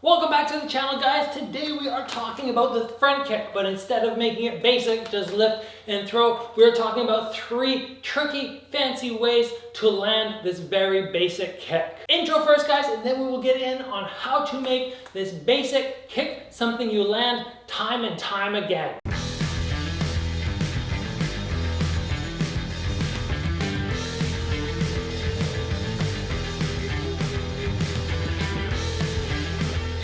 Welcome back to the channel, guys. Today we are talking about the front kick, but instead of making it basic, just lift and throw, we're talking about 3 tricky, fancy ways to land this very basic kick. Intro first, guys, and then we will get in on how to make this basic kick something you land time and time again.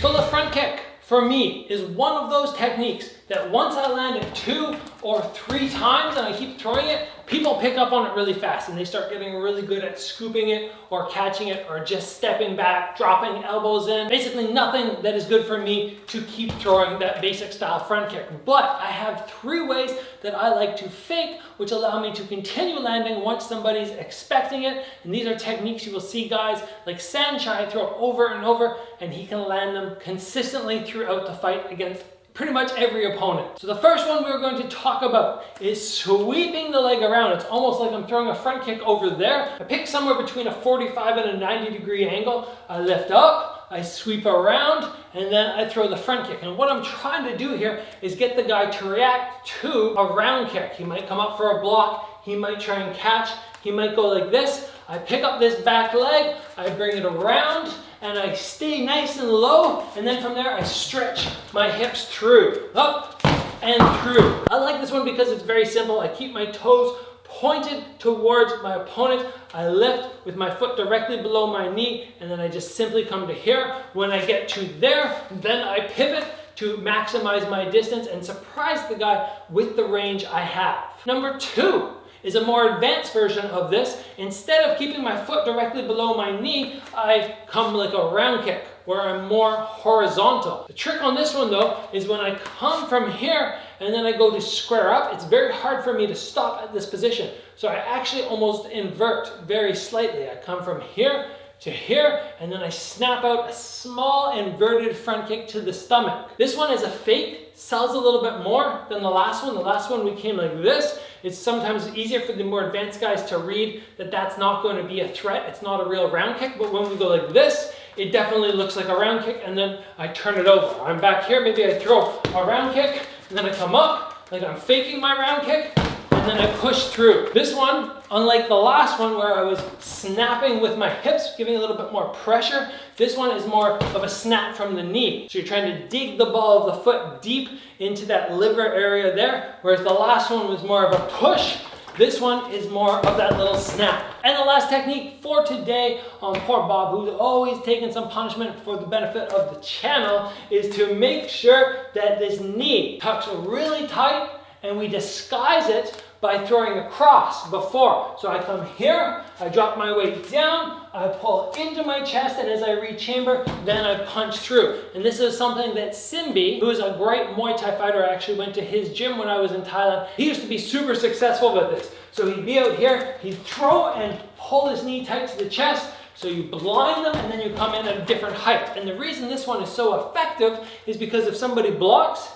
So the front kick, for me, is one of those techniques that once I land it 2 or 3 times and I keep throwing it, people pick up on it really fast and they start getting really good at scooping it or catching it or just stepping back, dropping elbows in. Basically nothing that is good for me to keep throwing that basic style front kick. But I have 3 ways that I like to fake, which allow me to continue landing once somebody's expecting it. And these are techniques you will see guys like Sanchai throw over and over, and he can land them consistently throughout the fight against pretty much every opponent. So the first one we're going to talk about is sweeping the leg around. It's almost like I'm throwing a front kick over there. I pick somewhere between a 45 and a 90-degree angle. I lift up, I sweep around, and then I throw the front kick. And what I'm trying to do here is get the guy to react to a round kick. He might come up for a block, he might try and catch, he might go like this. I pick up this back leg, I bring it around, and I stay nice and low, and then from there I stretch my hips through, up and through. I like this one because it's very simple. I keep my toes pointed towards my opponent. I lift with my foot directly below my knee, and then I just simply come to here. When I get to there, then I pivot to maximize my distance and surprise the guy with the range I have. Number 2 is a more advanced version of this. Instead of keeping my foot directly below my knee, I come like a round kick where I'm more horizontal. The trick on this one though is when I come from here and then I go to square up, it's very hard for me to stop at this position. So I actually almost invert very slightly. I come from here to here, and then I snap out a small inverted front kick to the stomach. This one is a fake, sells a little bit more than the last one. The last one we came like this. It's sometimes easier for the more advanced guys to read that that's not going to be a threat. It's not a real round kick, but when we go like this, it definitely looks like a round kick, and then I turn it over. I'm back here, maybe I throw a round kick, and then I come up, like I'm faking my round kick, and then I push through. This one, unlike the last one where I was snapping with my hips, giving a little bit more pressure, this one is more of a snap from the knee. So you're trying to dig the ball of the foot deep into that liver area there, whereas the last one was more of a push. This one is more of that little snap. And the last technique for today on poor Bob, who's always taking some punishment for the benefit of the channel, is to make sure that this knee tucks really tight, and we disguise it by throwing across before. So I come here, I drop my weight down, I pull into my chest, and as I rechamber, then I punch through. And this is something that Simbi, who is a great Muay Thai fighter, I actually went to his gym when I was in Thailand. He used to be super successful with this. So he'd be out here, he'd throw and pull his knee tight to the chest, so you blind them and then you come in at a different height. And the reason this one is so effective is because if somebody blocks,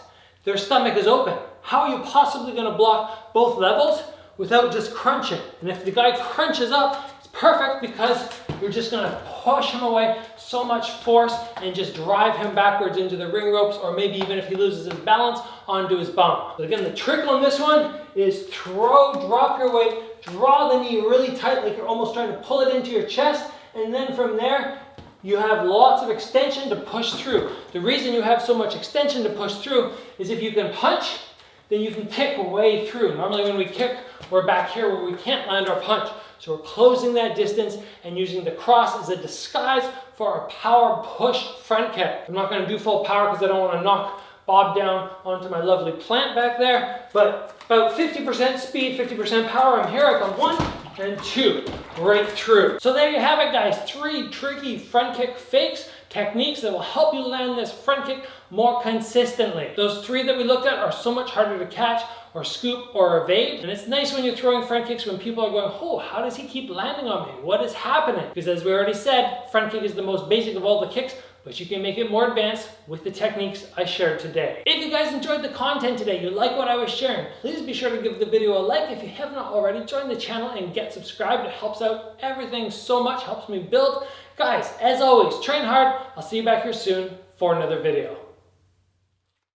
their stomach is open. How are you possibly going to block both levels without just crunching? And if the guy crunches up, it's perfect because you're just going to push him away, so much force, and just drive him backwards into the ring ropes, or maybe even if he loses his balance, onto his bum. So again, the trick on this one is throw, drop your weight, draw the knee really tight like you're almost trying to pull it into your chest, and then from there, you have lots of extension to push through. The reason you have so much extension to push through is if you can punch, then you can kick way through. Normally when we kick, we're back here where we can't land our punch. So we're closing that distance and using the cross as a disguise for a power push front kick. I'm not gonna do full power because I don't wanna knock Bob down onto my lovely plant back there, but about 50% speed, 50% power. I'm here, I come 1 and 2, right through. So there you have it, guys. 3 tricky front kick fakes, techniques that will help you land this front kick more consistently. Those 3 that we looked at are so much harder to catch or scoop or evade. And it's nice when you're throwing front kicks when people are going, oh, how does he keep landing on me? What is happening? Because as we already said, front kick is the most basic of all the kicks, but you can make it more advanced with the techniques I shared today. If you guys enjoyed the content today, you like what I was sharing, please be sure to give the video a like. If you have not already, join the channel and get subscribed. It helps out everything so much, helps me build Guys, as always, train hard. I'll see you back here soon for another video.